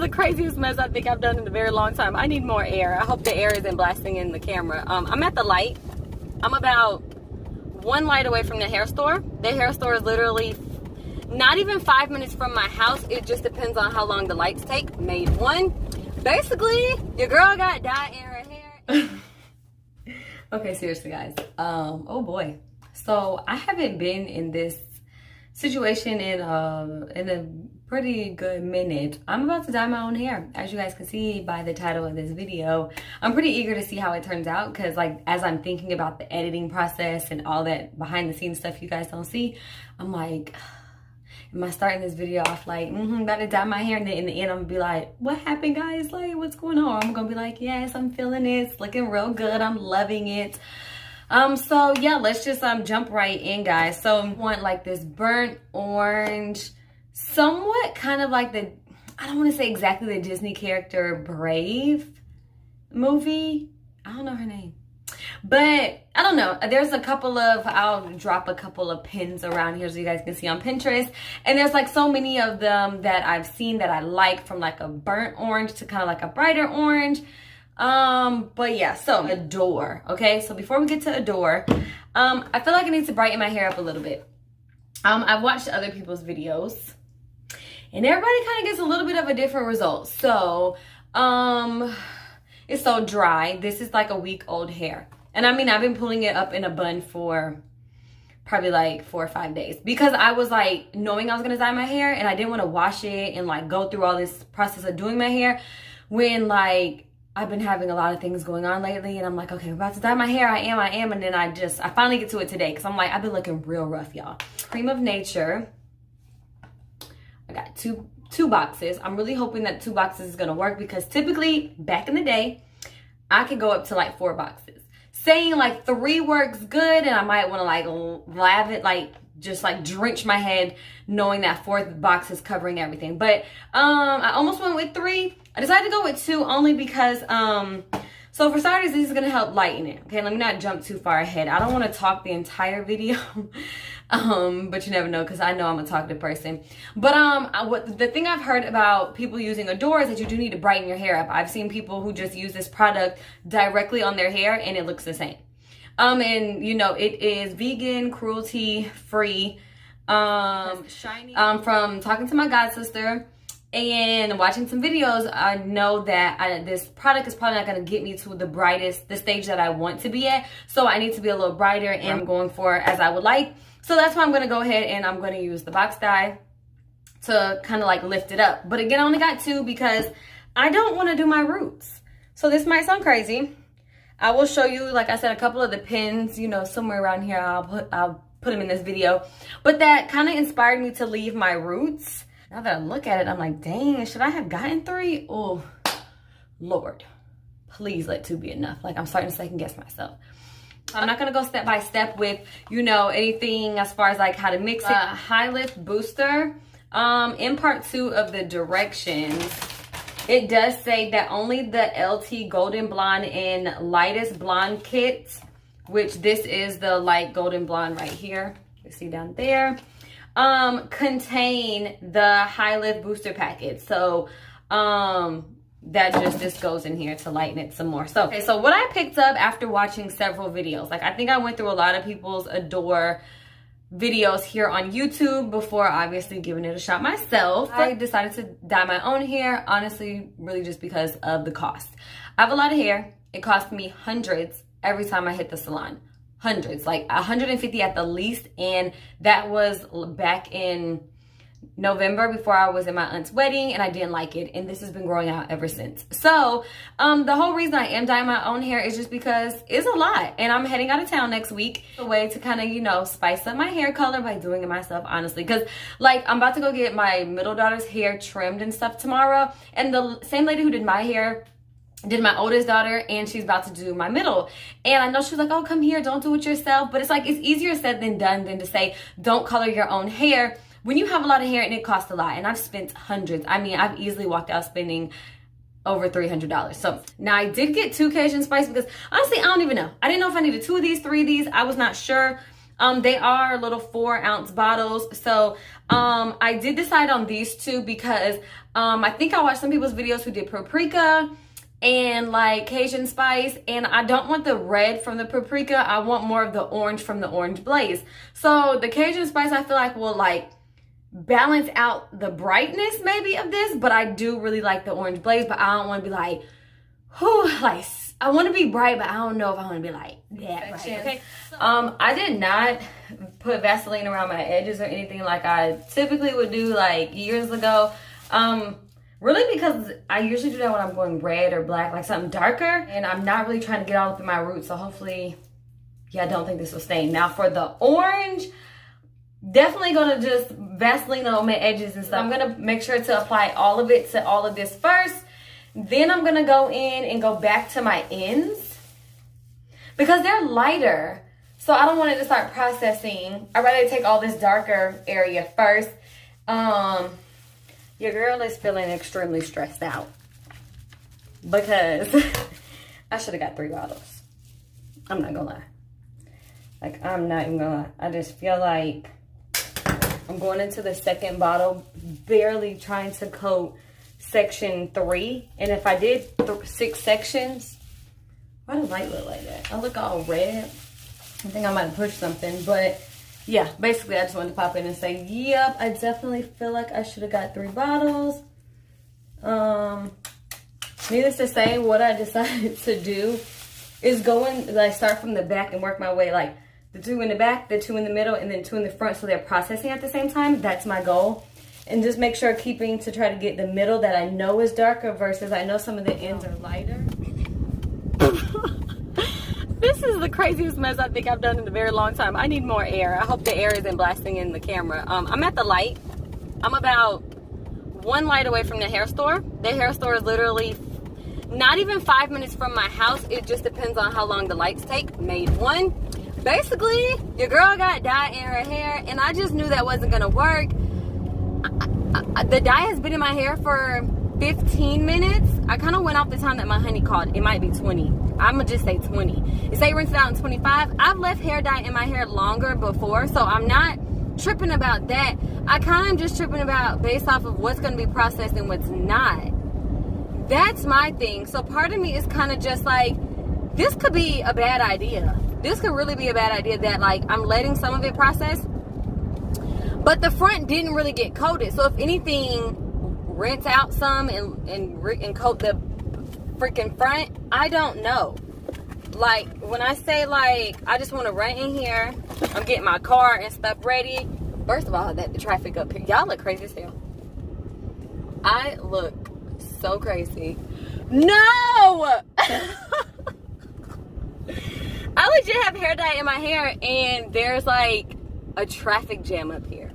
the craziest mess I think I've done in a very long time. I need more air. I hope the air isn't blasting in the camera. I'm at the light. I'm about one light away from the hair store. The hair store is literally not even 5 minutes from my house. It just depends on how long the lights take. Made one. Basically, your girl got dye in her hair. Okay, seriously, guys. Oh boy. So I haven't been in this situation in a pretty good minute. I'm about to dye my own hair, as you guys can see by the title of this video. I'm pretty eager to see how it turns out, because like as I'm thinking about the editing process and all that behind the scenes stuff you guys don't see, I'm like, am I starting this video off like, about to dye my hair, and then in the end I'm gonna be like, what happened, guys? Like, what's going on? I'm gonna be like, yes, I'm feeling it. It's looking real good. I'm loving it. So yeah, let's just jump right in, guys. So I want like this burnt orange, somewhat kind of like the, I don't want to say exactly the Disney character Brave movie. I don't know her name, but I don't know. There's a couple of, I'll drop a couple of pins around here so you guys can see on Pinterest. And there's like so many of them that I've seen that I like, from like a burnt orange to kind of like a brighter orange. But yeah, so Adore. Okay, so before we get to Adore, I feel like I need to brighten my hair up a little bit. I've watched other people's videos and everybody kind of gets a little bit of a different result. So it's so dry. This is like a week old hair, and I mean, I've been pulling it up in a bun for probably like 4 or 5 days, because I was like knowing I was gonna dye my hair and I didn't want to wash it and like go through all this process of doing my hair when like I've been having a lot of things going on lately, and I'm like, okay, I'm about to dye my hair. I am. And then I finally get to it today, because I'm like, I've been looking real rough, y'all. Cream of Nature. I got two boxes. I'm really hoping that 2 boxes is going to work, because typically back in the day, I could go up to like 4 boxes. Saying like 3 works good, and I might want to like lave it, like just like drench my head knowing that 4th box is covering everything. But I almost went with 3. I decided to go with 2 only because so for starters, this is gonna help lighten it. Okay, let me not jump too far ahead. I don't want to talk the entire video. But you never know, because I know I'm a talkative person. But the thing I've heard about people using Adore is that you do need to brighten your hair up. I've seen people who just use this product directly on their hair and it looks the same. And you know, it is vegan, cruelty free. Shiny. From talking to my god sister and watching some videos, I know that this product is probably not going to get me to the stage that I want to be at. So I need to be a little brighter, and I'm going for as I would like. So that's why I'm going to go ahead and I'm going to use the box dye to kind of like lift it up. But again, I only got 2 because I don't want to do my roots. So this might sound crazy. I will show you, like I said, a couple of the pins, you know, somewhere around here. I'll put them in this video. But that kind of inspired me to leave my roots. Now that I look at it, I'm like, dang, should I have gotten 3? Oh, Lord, please let 2 be enough. Like, I'm starting to second guess myself. I'm not going to go step by step with, you know, anything as far as like how to mix it. High Lift Booster. In part 2 of the directions, it does say that only the LT Golden Blonde and Lightest Blonde kit, which this is the light golden blonde right here, you see down there, contain the High Lift Booster packet. So that just goes in here to lighten it some more. So okay, so what I picked up after watching several videos, like I think I went through a lot of people's Adore videos here on YouTube before obviously giving it a shot myself. I decided to dye my own hair, honestly, really just because of the cost. I have a lot of hair. It cost me hundreds every time I hit the salon. Hundreds, like 150 at the least. And that was back in November, before I was in my aunt's wedding, and I didn't like it, and this has been growing out ever since. So the whole reason I am dyeing my own hair is just because it's a lot, and I'm heading out of town next week. A way to kind of, you know, spice up my hair color by doing it myself, honestly, because like I'm about to go get my middle daughter's hair trimmed and stuff tomorrow, and the same lady who did my hair did my oldest daughter, and she's about to do my middle. And I know she was like, oh, come here, don't do it yourself. But it's like, it's easier said than done than to say don't color your own hair when you have a lot of hair and it costs a lot. And I've spent hundreds. I mean, I've easily walked out spending over $300. So now I did get 2 Cajun spice because honestly, I don't even know. I didn't know if I needed 2 of these, 3 of these. I was not sure. They are little 4-ounce bottles. So I did decide on these two because I think I watched some people's videos who did paprika and like Cajun spice, and I don't want the red from the paprika. I want more of the orange from the orange blaze. So the Cajun spice I feel like will like balance out the brightness maybe of this, but I do really like the orange blaze. But I don't want to be like, whew, like I want to be bright, but I don't know if I want to be like that bright. Okay. I did not put Vaseline around my edges or anything like I typically would do like years ago. Really because I usually do that when I'm going red or black, like something darker, and I'm not really trying to get all up in my roots. So hopefully, yeah, I don't think this will stain. Now for the orange, definitely gonna just Vaseline on my edges and stuff. I'm gonna make sure to apply all of it to all of this first. Then I'm gonna go in and go back to my ends because they're lighter. So I don't want it to start processing. I'd rather take all this darker area first. Your girl is feeling extremely stressed out because I should have got 3 bottles. I'm not gonna lie. Like, I'm not even gonna lie. I just feel like I'm going into the second bottle, barely trying to coat section 3. And if I did 6 sections, why does the light look like that? I look all red. I think I might have pushed something, but yeah, basically I just wanted to pop in and say, yep, I definitely feel like I should have got 3 bottles. Needless to say, what I decided to do is go in, like start from the back and work my way, like the 2 in the back, the 2 in the middle, and then 2 in the front, so they're processing at the same time. That's my goal. And just make sure keeping to try to get the middle that I know is darker versus I know some of the ends are lighter. This is the craziest mess I think I've done in a very long time. I need more air. I hope the air isn't blasting in the camera. I'm at the light. I'm about 1 light away from the hair store. The hair store is literally not even 5 minutes from my house. It just depends on how long the lights take. Made 1. Basically, your girl got dye in her hair, and I just knew that wasn't gonna work. The dye has been in my hair for 15 minutes. I kind of went off the time that my honey called. It might be 20. I'm gonna just say 20. It say rinse it out in 25. I've left hair dye in my hair longer before, so I'm not tripping about that. I kind of am just tripping about based off of what's gonna be processed and what's not. That's my thing. So part of me is kind of just like, this could be a bad idea. This could really be a bad idea that like I'm letting some of it process, but the front didn't really get coated. So if anything, rinse out some and coat the freaking front. I don't know. Like when I say like I just want to run in here, I'm getting my car and stuff ready. First of all, the traffic up here, y'all look crazy as hell. I look so crazy. No. I legit have hair dye in my hair and there's like a traffic jam up here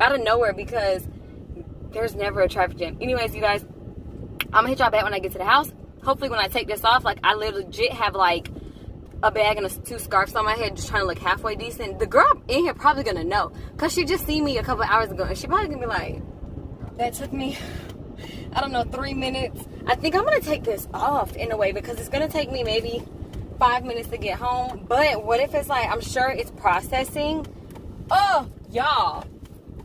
out of nowhere because there's never a traffic jam. Anyways, you guys, I'm gonna hit y'all back when I get to the house. Hopefully when I take this off, like I legit have like a bag and 2 scarves on my head just trying to look halfway decent. The girl in here probably gonna know because she just seen me a couple hours ago and she probably gonna be like, that took me, I don't know, 3 minutes. I think I'm gonna take this off in a way because it's gonna take me maybe 5 minutes to get home. But what if it's like, I'm sure it's processing. Oh, y'all.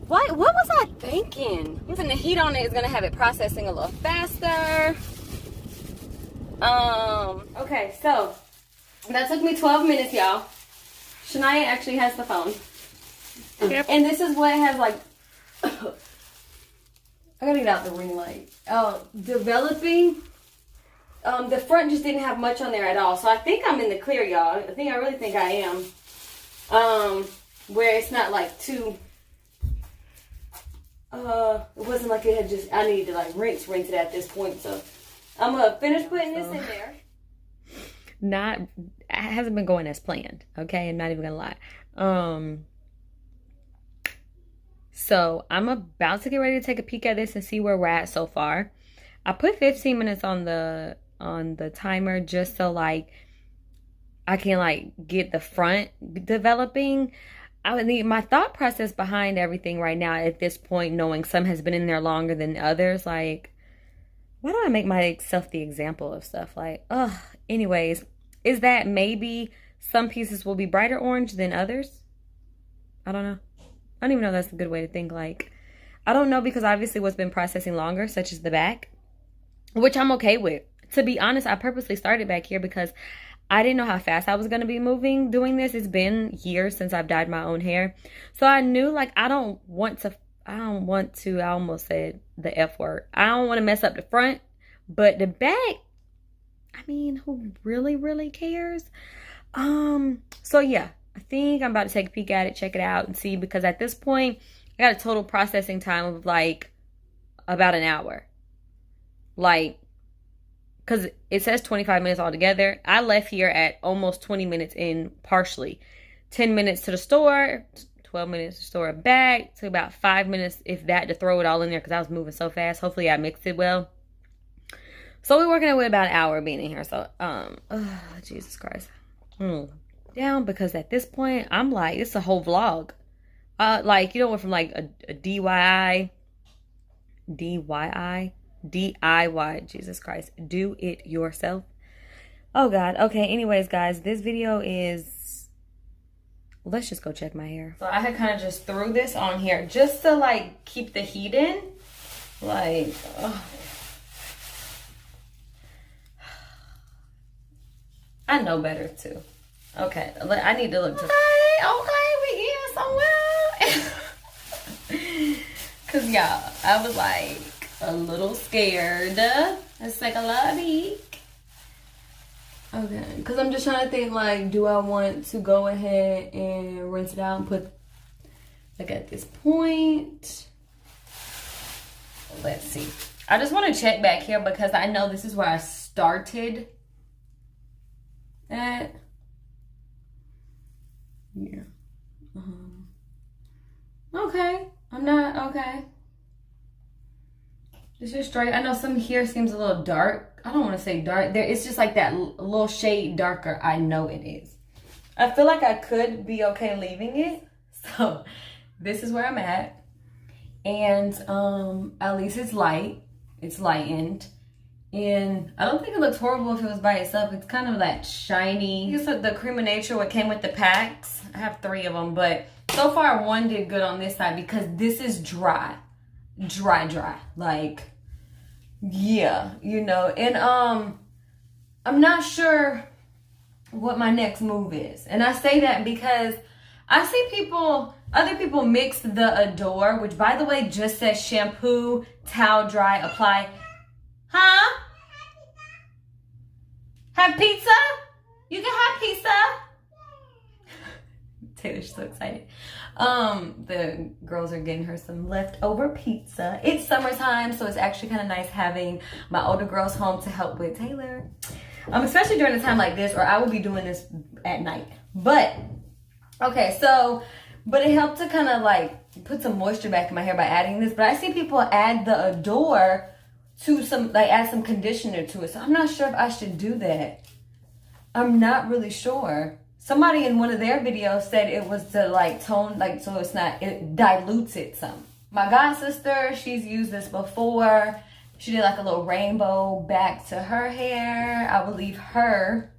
What was I thinking? Even the heat on it is gonna have it processing a little faster. Okay, so that took me 12 minutes, y'all. Shania actually has the phone. Yep. And this is what it has like, I gotta get out the ring light. Developing. The front just didn't have much on there at all. So I think I'm in the clear, y'all. I really think I am. Where it's not like too, it wasn't like it had just, I needed to like rinse it at this point. So I'm gonna finish putting this in there. It hasn't been going as planned. Okay, I'm not even gonna lie. So I'm about to get ready to take a peek at this and see where we're at so far. I put 15 minutes on the timer just so like I can like get the front developing. I would need my thought process behind everything right now at this point, knowing some has been in there longer than others. Like, why do I make myself the example of stuff? Like, anyways, is that maybe some pieces will be brighter orange than others? I don't know. I don't even know if that's a good way to think. Like, I don't know, because obviously what's been processing longer, such as the back, which I'm okay with. To be honest, I purposely started back here because I didn't know how fast I was going to be moving doing this. It's been years since I've dyed my own hair. So I knew, like, I almost said the F word. I don't want to mess up the front, but the back, I mean, who really, really cares? So yeah, I think I'm about to take a peek at it, check it out, and see, because at this point, I got a total processing time of like about an hour. Like, because it says 25 minutes altogether. I left here at almost 20 minutes in partially. 10 minutes to the store, 12 minutes to the store back, took about 5 minutes, if that, to throw it all in there because I was moving so fast. Hopefully I mixed it well. So we're working with about an hour being in here. So, Jesus Christ. Down, because at this point, I'm like, it's a whole vlog. Like, you know, from like a DIY, Jesus Christ, do it yourself. Oh God. Okay, anyways, guys, this video is, let's just go check my hair. So I had kind of just threw this on here just to like keep the heat in. Like, I know better too. Okay, I need to look to. Okay, we getting somewhere. Cause y'all, I was like a little scared. Let's take a little peek. Okay, cause I'm just trying to think, like, do I want to go ahead and rinse it out and put, like, at this point? Let's see. I just want to check back here because I know this is where I started at. Yeah. Okay. I'm not okay. It's just straight. I know some here seems a little dark. I don't want to say dark. There, it's just like that little shade darker. I know it is. I feel like I could be okay leaving it. So this is where I'm at. And at least it's light. It's lightened. And I don't think it looks horrible if it was by itself. It's kind of that shiny. It's like the Cream of Nature, what came with the packs. I have 3 of them, but so far one did good on this side because this is dry. Dry. Like, yeah, you know. And I'm not sure what my next move is. And I say that because I see other people mix the Adore, which by the way just says shampoo, towel dry, apply. Huh? Have pizza? You can have pizza. Taylor's so excited. The girls are getting her some leftover pizza. It's summertime, so it's actually kind of nice having my older girls home to help with Taylor. Especially during a time like this, or I will be doing this at night. But, okay, so, but it helped to kind of like put some moisture back in my hair by adding this. But I see people add the Adore to some, like add some conditioner to it. So I'm not sure if I should do that. I'm not really sure. Somebody in one of their videos said it was to like tone, like, so it's not, it dilutes it some. My god sister, she's used this before. She did like a little rainbow back to her hair. I will leave her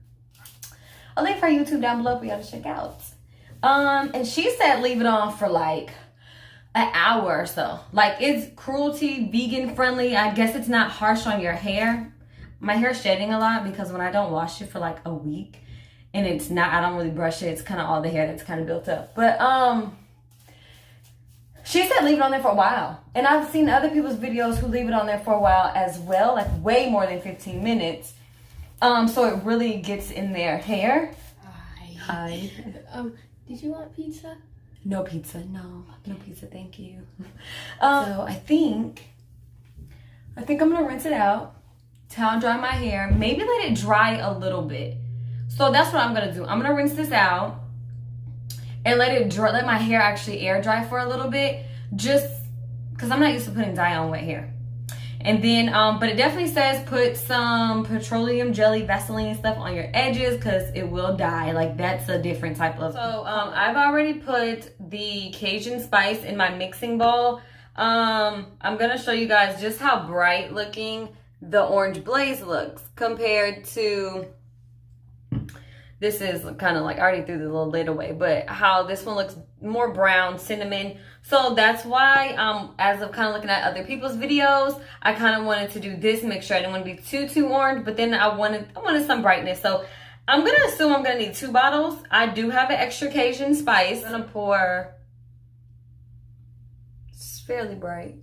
YouTube down below for y'all to check out. And she said leave it on for like an hour or so. Like, it's cruelty, vegan friendly. I guess it's not harsh on your hair. My hair's shedding a lot because when I don't wash it for like a week, and it's not, I don't really brush it. It's kind of all the hair that's kind of built up. But she said leave it on there for a while. And I've seen other people's videos who leave it on there for a while as well, like way more than 15 minutes. So it really gets in their hair. Hi. Did you want pizza? No pizza, no. Okay. No pizza, thank you. So I think I'm gonna rinse it out, towel dry my hair, maybe let it dry a little bit. So that's what I'm gonna do. I'm gonna rinse this out and let it dry, let my hair actually air dry for a little bit, just because I'm not used to putting dye on wet hair. And then, but it definitely says put some petroleum jelly, Vaseline stuff on your edges because it will dye. Like, that's a different type of. So I've already put the Cajun spice in my mixing bowl. I'm gonna show you guys just how bright looking the orange blaze looks compared to This is kind of like, I already threw the little lid away, but how this one looks more brown, cinnamon. So that's why, as of kind of looking at other people's videos, I kind of wanted to do this mixture. I didn't want to be too orange, but then I wanted some brightness. So I'm going to assume I'm going to need 2 bottles. I do have an extra Cajun spice. I'm going to pour, it's fairly bright.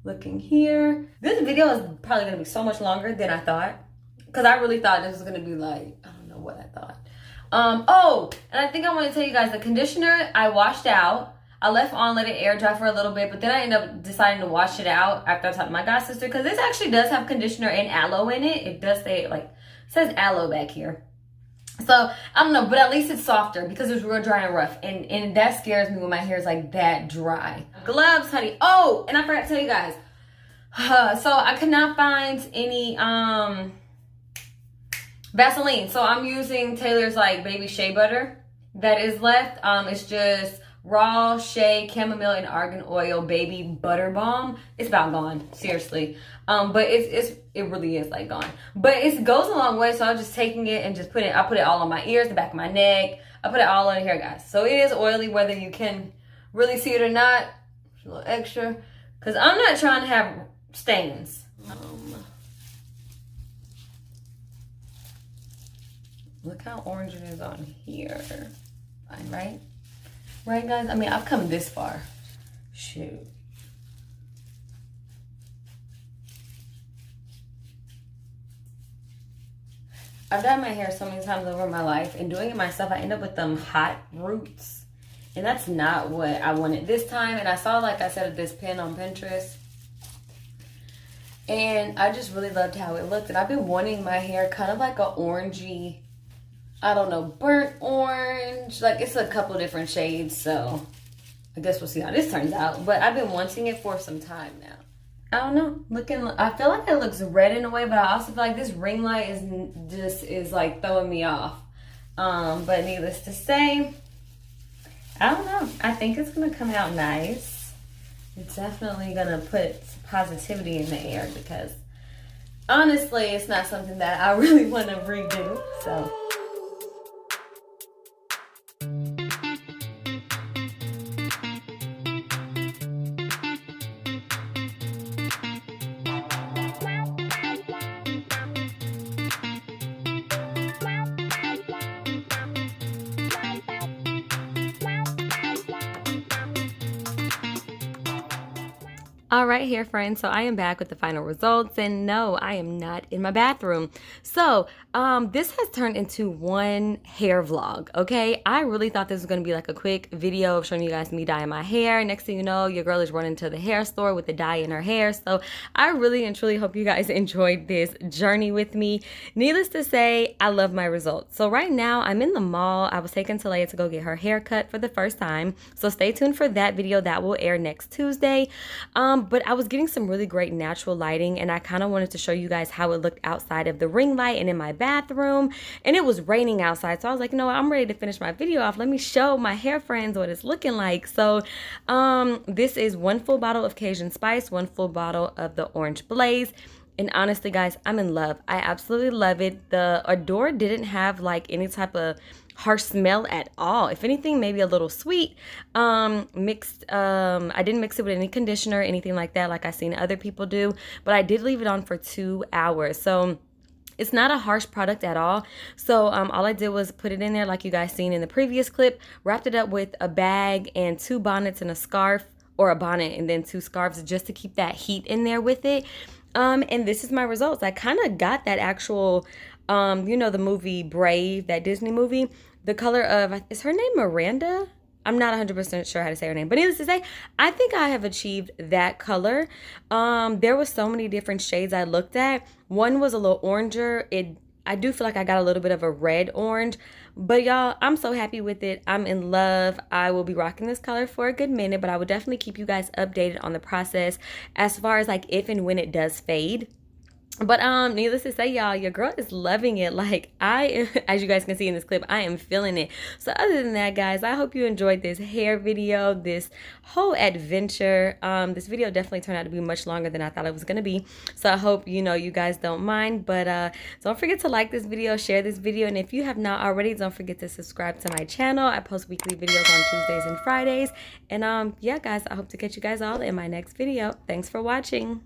Looking here. This video is probably going to be so much longer than I thought. Because I really thought this was going to be like, I don't know what I thought. Oh, and I think I want to tell you guys, the conditioner I washed out. I left on, let it air dry for a little bit, but then I ended up deciding to wash it out after I talked to my god sister, because this actually does have conditioner and aloe in it. It does say, like, it says aloe back here. So, I don't know, but at least it's softer because it's real dry and rough. And that scares me when my hair is like that dry. Gloves, honey. Oh, and I forgot to tell you guys. So, I could not find any Vaseline. So, I'm using Taylor's like baby shea butter that is left. It's just raw shea, chamomile, and argan oil baby butter balm. It's about gone, seriously. But it really is like gone. But it goes a long way, so I'm just taking it and just I put it all on my ears, the back of my neck. I put it all on here, guys. So it is oily, whether you can really see it or not. It's a little extra, because I'm not trying to have stains. Look how orange it is on here. Fine, right? Right, guys? I mean, I've come this far. Shoot. I've dyed my hair so many times over my life, and doing it myself, I end up with them hot roots. And that's not what I wanted this time. And I saw, like I said, this pin on Pinterest. And I just really loved how it looked. And I've been wanting my hair kind of like a orangey, I don't know, burnt orange. Like, it's a couple different shades, so I guess we'll see how this turns out. But I've been wanting it for some time now. I don't know. I feel like it looks red in a way, but I also feel like this ring light is like throwing me off. But needless to say, I don't know. I think it's gonna come out nice. It's definitely gonna put positivity in the air, because honestly, it's not something that I really want to redo. So. All right, hair friends, so I am back with the final results, and no, I am not in my bathroom. So this has turned into one hair vlog, okay? I really thought this was going to be like a quick video of showing you guys me dyeing my hair. Next thing you know, your girl is running to the hair store with the dye in her hair. So I really and truly hope you guys enjoyed this journey with me. Needless to say, I love my results. So right now, I'm in the mall. I was taking Talia to go get her hair cut for the first time. So stay tuned for that video. That will air next Tuesday. But I was getting some really great natural lighting, and I kind of wanted to show you guys how it looked outside of the ring light and in my bathroom. And it was raining outside, so I was like, you know what, I'm ready to finish my video off. Let me show my hair friends what it's looking like. So this is 1 full bottle of Cajun spice, 1 full bottle of the orange blaze. And honestly, guys, I'm in love. I absolutely love it. The Adore didn't have like any type of harsh smell at all. If anything, maybe a little sweet. I didn't mix it with any conditioner or anything like that, like I've seen other people do. But I did leave it on for 2 hours. So it's not a harsh product at all. So all I did was put it in there like you guys seen in the previous clip, wrapped it up with a bag and 2 bonnets and a scarf, or a bonnet and then 2 scarves, just to keep that heat in there with it. And this is my results. I kind of got that actual, you know, the movie Brave, that Disney movie, the color of, is her name Miranda? I'm not 100% sure how to say her name, but needless to say, I think I have achieved that color. There was so many different shades I looked at. One was a little oranger. I do feel like I got a little bit of a red orange, but y'all, I'm so happy with it. I'm in love. I will be rocking this color for a good minute, but I will definitely keep you guys updated on the process as far as like if and when it does fade. But needless to say, y'all, your girl is loving it. Like, as you guys can see in this clip, I am feeling it. So other than that, guys, I hope you enjoyed this hair video, this whole adventure. This video definitely turned out to be much longer than I thought it was gonna be. So I hope, you know, you guys don't mind. But don't forget to like this video, share this video, and if you have not already, don't forget to subscribe to my channel. I post weekly videos on Tuesdays and Fridays. And yeah, guys, I hope to catch you guys all in my next video. Thanks for watching.